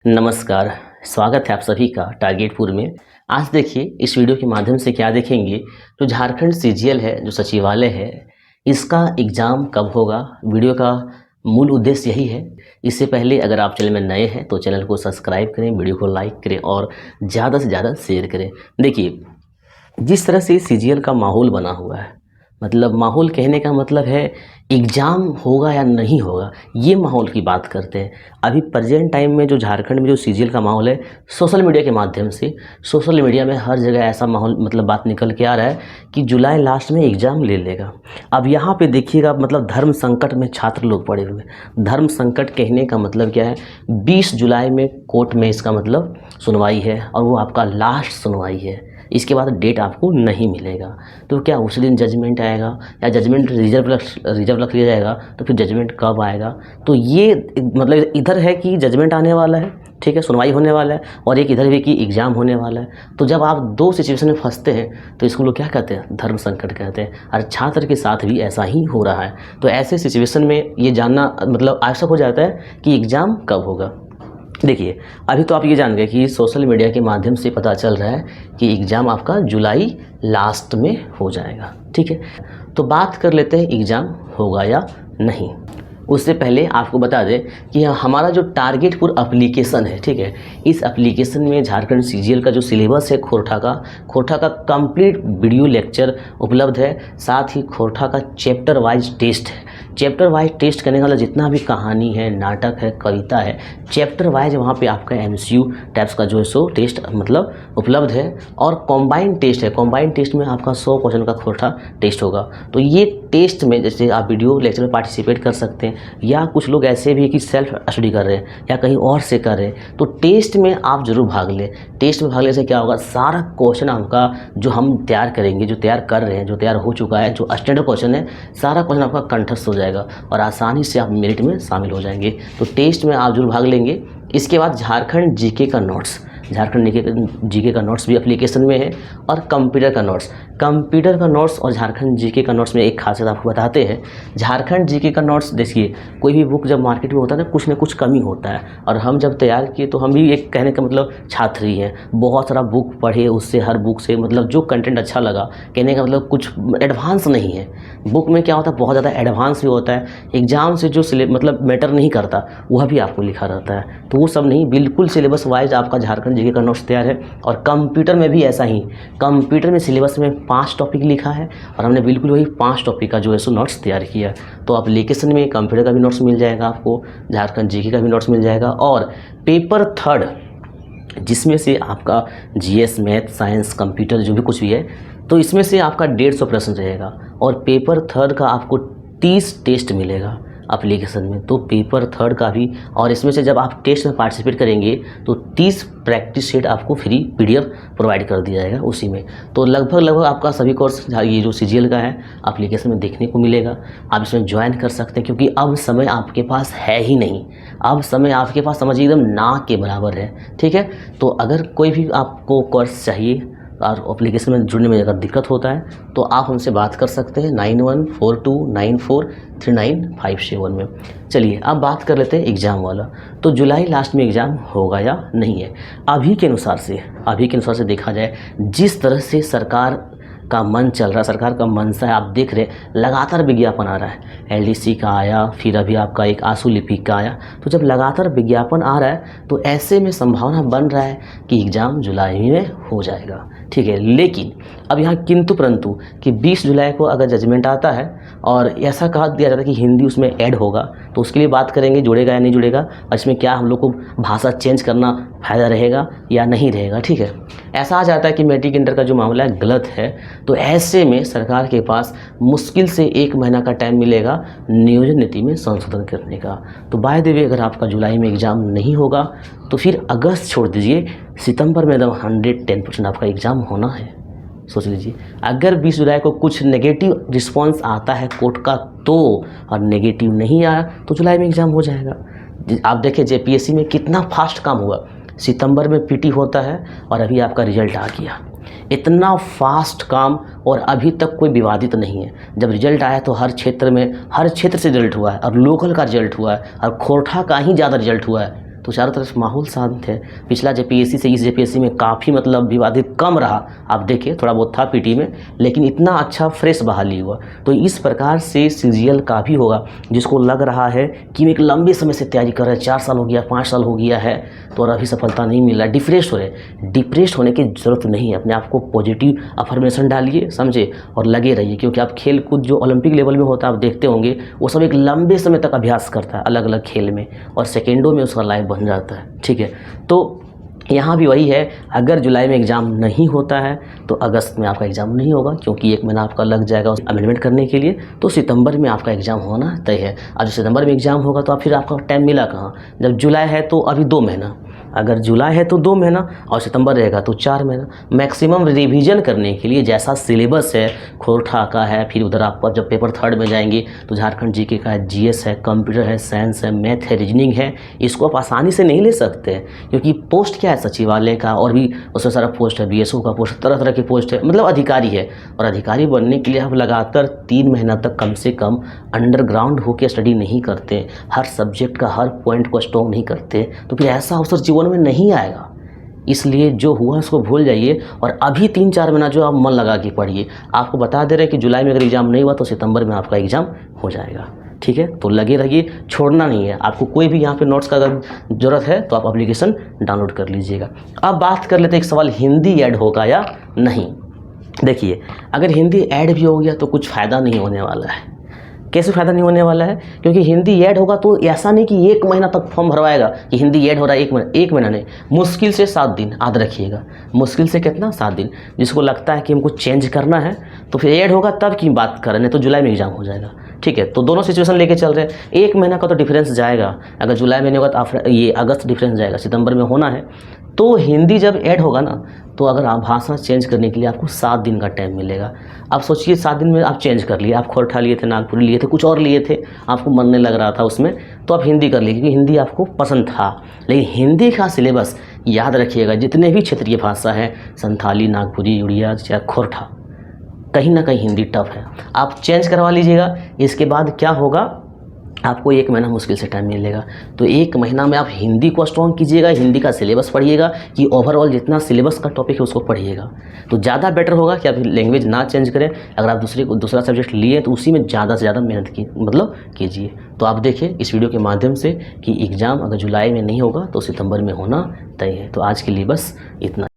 नमस्कार, स्वागत है आप सभी का टारगेटपुर में। आज देखिए इस वीडियो के माध्यम से क्या देखेंगे, जो झारखंड सीजीएल है, जो सचिवालय है, इसका एग्ज़ाम कब होगा। वीडियो का मूल उद्देश्य यही है। इससे पहले अगर आप चैनल में नए हैं तो चैनल को सब्सक्राइब करें, वीडियो को लाइक करें और ज़्यादा से ज़्यादा शेयर करें। देखिए, जिस तरह से सीजीएल का माहौल बना हुआ है, मतलब माहौल कहने का मतलब है एग्ज़ाम होगा या नहीं होगा, ये माहौल की बात करते हैं। अभी प्रेजेंट टाइम में जो झारखंड में जो सीजीएल का माहौल है, सोशल मीडिया के माध्यम से, सोशल मीडिया में हर जगह ऐसा माहौल मतलब बात निकल के आ रहा है कि जुलाई लास्ट में एग्ज़ाम ले लेगा। अब यहाँ पे देखिएगा, मतलब धर्म संकट में छात्र लोग पड़े हुए हैं। धर्म संकट कहने का मतलब क्या है, 20 जुलाई में कोर्ट में इसका मतलब सुनवाई है और वो आपका लास्ट सुनवाई है। इसके बाद डेट आपको नहीं मिलेगा। तो क्या उस दिन जजमेंट आएगा या जजमेंट रिजर्व रख लिया जाएगा, तो फिर जजमेंट कब आएगा। तो ये मतलब इधर है कि जजमेंट आने वाला है, ठीक है, सुनवाई होने वाला है, और एक इधर भी कि एग्ज़ाम होने वाला है। तो जब आप दो सिचुएशन में फंसते हैं तो इसको लोग क्या कहते हैं, धर्म संकट कहते हैं। और छात्र के साथ भी ऐसा ही हो रहा है। तो ऐसे सिचुएशन में ये जानना मतलब आवश्यक हो जाता है कि एग्ज़ाम कब होगा। देखिए, अभी तो आप ये जान गए कि सोशल मीडिया के माध्यम से पता चल रहा है कि एग्ज़ाम आपका जुलाई लास्ट में हो जाएगा, ठीक है। तो बात कर लेते हैं एग्ज़ाम होगा या नहीं। उससे पहले आपको बता दें कि हमारा जो टारगेटपुर एप्लीकेशन है, ठीक है, इस एप्लीकेशन में झारखंड सीजीएल का जो सिलेबस है खोरठा का कंप्लीट वीडियो लेक्चर उपलब्ध है। साथ ही खोरठा का चैप्टर वाइज टेस्ट है। चैप्टर वाइज टेस्ट करने वाला जितना भी कहानी है, नाटक है, कविता है, चैप्टर वाइज वहाँ पे आपका एमसीक्यू टाइप्स का जो है सो टेस्ट मतलब उपलब्ध है। और कॉम्बाइंड टेस्ट है। कॉम्बाइंड टेस्ट में आपका 100 क्वेश्चन का खोरठा टेस्ट होगा। तो ये टेस्ट में जैसे आप वीडियो लेक्चर में पार्टिसिपेट कर सकते हैं, या कुछ लोग ऐसे भी कि सेल्फ स्टडी कर रहे हैं या कहीं और से कर रहे हैं, तो टेस्ट में आप ज़रूर भाग लें। टेस्ट में भाग लेने से क्या होगा, सारा क्वेश्चन आपका जो हम तैयार करेंगे, जो तैयार कर रहे हैं, जो तैयार हो चुका है, जो स्टैंडर्ड क्वेश्चन है, सारा क्वेश्चन आपका कंठस्थ हो जाएगा और आसानी से आप मेरिट में शामिल हो जाएंगे। तो टेस्ट में आप जरूर भाग लेंगे। इसके बाद झारखंड जीके का नोट्स, झारखंड जीके का नोट्स भी एप्लीकेशन में है, और कंप्यूटर का नोट्स और झारखंड जीके का नोट्स में एक खासियत आपको बताते हैं। झारखंड जीके का नोट्स देखिए, कोई भी बुक जब मार्केट में होता है ना, कुछ कमी होता है, और हम जब तैयार किए तो हम भी एक कहने का मतलब छात्र ही हैं। बहुत सारा बुक पढ़े, उससे हर बुक से मतलब जो कंटेंट अच्छा लगा, कहने का मतलब कुछ एडवांस नहीं है। बुक में क्या होता है, बहुत ज़्यादा एडवांस भी होता है। एग्जाम से जो मतलब मैटर नहीं करता वह भी आपको लिखा रहता है, तो वो सब नहीं, बिल्कुल सिलेबस वाइज आपका झारखंड जीके का नोट्स तैयार है। और कंप्यूटर में भी ऐसा ही, कंप्यूटर में सिलेबस में 5 टॉपिक लिखा है और हमने बिल्कुल वही 5 टॉपिक का जो है सो नोट्स तैयार किया। तो एप्लीकेशन में कंप्यूटर का भी नोट्स मिल जाएगा आपको, झारखंड जीके का भी नोट्स मिल जाएगा। और पेपर थर्ड, जिसमें से आपका जीएस, मैथ, साइंस, कंप्यूटर जो भी कुछ भी है, तो इसमें से आपका 150 प्रश्न रहेगा। और पेपर थर्ड का आपको 30 टेस्ट मिलेगा एप्लीकेशन में। तो पेपर थर्ड का भी, और इसमें से जब आप टेस्ट में पार्टिसिपेट करेंगे तो 30 प्रैक्टिस सेट आपको फ्री पीडीएफ प्रोवाइड कर दिया जाएगा उसी में। तो लगभग आपका सभी कोर्स ये जो सीजीएल का है एप्लीकेशन में देखने को मिलेगा। आप इसमें ज्वाइन कर सकते हैं, क्योंकि अब समय आपके पास है ही नहीं। अब समय आपके पास समझिए एकदम ना के बराबर है, ठीक है। तो अगर कोई भी आपको कोर्स चाहिए और एप्लीकेशन में जुड़ने में अगर दिक्कत होता है तो आप हमसे बात कर सकते हैं 9142943957 में। चलिए अब बात कर लेते हैं एग्ज़ाम वाला। तो जुलाई लास्ट में एग्ज़ाम होगा या नहीं है। अभी के अनुसार से देखा जाए, जिस तरह से सरकार का मन चल रहा है, सरकार का मनसा है, आप देख रहे हैं लगातार विज्ञापन आ रहा है। एलडीसी का आया, फिर अभी आपका एक आंसू लिपिक का आया। तो जब लगातार विज्ञापन आ रहा है तो ऐसे में संभावना बन रहा है कि एग्ज़ाम जुलाई में हो जाएगा, ठीक है। लेकिन अब यहाँ किंतु परंतु कि 20 जुलाई को अगर जजमेंट आता है और ऐसा कहा दिया जाता है कि हिंदी उसमें ऐड होगा, तो उसके लिए बात करेंगे जुड़ेगा या नहीं जुड़ेगा, और इसमें क्या हम लोग को भाषा चेंज करना फ़ायदा रहेगा या नहीं रहेगा, ठीक है। ऐसा आ जाता है कि मैट्रिक इंटर का जो मामला है गलत है, तो ऐसे में सरकार के पास मुश्किल से 1 महीना का टाइम मिलेगा नियोजन नीति में संशोधन करने का। तो बाय द वे, अगर आपका जुलाई में एग्ज़ाम नहीं होगा तो फिर अगस्त छोड़ दीजिए, सितंबर में एकदम 110% आपका एग्ज़ाम होना है। सोच लीजिए, अगर 20 जुलाई को कुछ नेगेटिव रिस्पांस आता है कोर्ट का तो, और नेगेटिव नहीं आया तो जुलाई में एग्ज़ाम हो जाएगा। आप देखिए जेपीएससी में कितना फास्ट काम हुआ। सितंबर में पीटी होता है और अभी आपका रिजल्ट आ गया। इतना फास्ट काम, और अभी तक कोई विवादित नहीं है। जब रिजल्ट आया तो हर क्षेत्र से रिजल्ट हुआ है, और लोकल का रिजल्ट हुआ है, और खोरठा का ही ज़्यादा रिजल्ट हुआ है। तो तो चारों तरफ माहौल शांत है। पिछला जेपीएससी से इस जेपीएससी में काफ़ी मतलब विवादित कम रहा, आप देखिए थोड़ा बहुत था पीटी में, लेकिन इतना अच्छा फ्रेश बहाली हुआ। तो इस प्रकार से सीजीएल का भी होगा। जिसको लग रहा है कि मैं एक लंबे समय से तैयारी कर रहा है, 4 साल हो गया, 5 साल हो गया है, तो और अभी सफलता नहीं मिल रहा, डिप्रेस हो रहे, डिप्रेस होने की ज़रूरत नहीं है। अपने आप को पॉजिटिव अफर्मेशन डालिए, समझे, और लगे रहिए। क्योंकि आप खेल कूद जो ओलंपिक लेवल में होता है, आप देखते होंगे, वो सब एक लंबे समय तक अभ्यास करता है अलग अलग खेल में, और सेकेंडों में उसका लाइफ बन जाता है। ठीक है, तो यहाँ भी वही है, अगर जुलाई में एग्ज़ाम नहीं होता है तो अगस्त में आपका एग्ज़ाम नहीं होगा, क्योंकि 1 महीना आपका लग जाएगा उस अमेंडमेंट करने के लिए। तो सितंबर में आपका एग्ज़ाम होना तय है। अब जो सितंबर में एग्ज़ाम होगा तो फिर आपका टाइम मिला कहाँ, जब जुलाई है तो अभी 2 महीना, अगर जुलाई है तो 2 महीना और सितंबर रहेगा तो 4 महीना। मैक्सिमम रिवीजन करने के लिए जैसा सिलेबस है, खोरठा का है, फिर उधर आप जब पेपर 3 में जाएंगे तो झारखंड जीके का है, जीएस है, कंप्यूटर है, साइंस है, मैथ है, रीजनिंग है, इसको आप आसानी से नहीं ले सकते, क्योंकि पोस्ट क्या है सचिवालय का, और भी उसमें सारा पोस्ट है, बीएसओ का पोस्ट, तरह तरह के पोस्ट है, मतलब अधिकारी है। और अधिकारी बनने के लिए आप लगातार 3 महीना तक कम से कम अंडरग्राउंड होकर स्टडी नहीं करते, हर सब्जेक्ट का हर पॉइंट को स्ट्रॉन्ग नहीं करते, तो फिर ऐसा अवसर जीवन में नहीं आएगा। इसलिए जो हुआ उसको भूल जाइए, और अभी 3-4 महीना जो आप मन लगा के पढ़िए। आपको बता दे रहे हैं कि जुलाई में अगर एग्ज़ाम नहीं हुआ तो सितंबर में आपका एग्ज़ाम हो जाएगा। ठीक है, तो लगे रहिए, छोड़ना नहीं है आपको। कोई भी यहाँ पे नोट्स का अगर ज़रूरत है तो आप एप्लीकेशन डाउनलोड कर लीजिएगा। अब बात कर लेते हैं, एक सवाल, हिंदी ऐड होगा या नहीं। देखिए, अगर हिंदी ऐड भी हो गया तो कुछ फ़ायदा नहीं होने वाला है। कैसे फ़ायदा नहीं होने वाला है, क्योंकि हिंदी ऐड होगा तो ऐसा नहीं कि 1 महीना तक फॉर्म भरवाएगा कि हिंदी ऐड हो रहा है, 1 महीना नहीं, मुश्किल से 7 दिन, याद रखिएगा, मुश्किल से कितना, 7 दिन। जिसको लगता है कि हमको चेंज करना है तो फिर ऐड होगा तब की बात करें, नहीं तो जुलाई में एग्ज़ाम हो जाएगा। ठीक है, तो दोनों सिचुएशन लेके चल रहे हैं। 1 महीना का तो डिफरेंस जाएगा, अगर जुलाई में नहीं होगा तो ये अगस्त डिफरेंस जाएगा, सितंबर में होना है। तो हिंदी जब ऐड होगा ना, तो अगर आप भाषा चेंज करने के लिए आपको 7 दिन का टाइम मिलेगा। आप सोचिए 7 दिन में आप चेंज कर लिए, आप खोरठा लिए थे, नागपुरी लिए थे, कुछ और लिए थे, आपको मन नहीं लग रहा था उसमें, तो आप हिंदी कर लिए क्योंकि हिंदी आपको पसंद था। लेकिन हिंदी का सिलेबस याद रखिएगा, जितने भी क्षेत्रीय भाषा हैं, संथाली, नागपुरी, उड़िया, चाहे खोरठा, कहीं ना कहीं हिंदी टफ है। आप चेंज करवा लीजिएगा। इसके बाद क्या होगा, आपको 1 महीना मुश्किल से टाइम मिलेगा। तो 1 महीना में आप हिंदी को स्ट्रॉन्ग कीजिएगा, हिंदी का सिलेबस पढ़िएगा, कि ओवरऑल जितना सिलेबस का टॉपिक है उसको पढ़िएगा, तो ज़्यादा बेटर होगा कि आप लैंग्वेज ना चेंज करें। अगर आप दूसरा सब्जेक्ट लिए तो उसी में ज़्यादा से ज़्यादा मेहनत कीजिए। तो आप देखिए इस वीडियो के माध्यम से कि एग्ज़ाम अगर जुलाई में नहीं होगा तो सितंबर में होना तय है। तो आज के लिए बस इतना।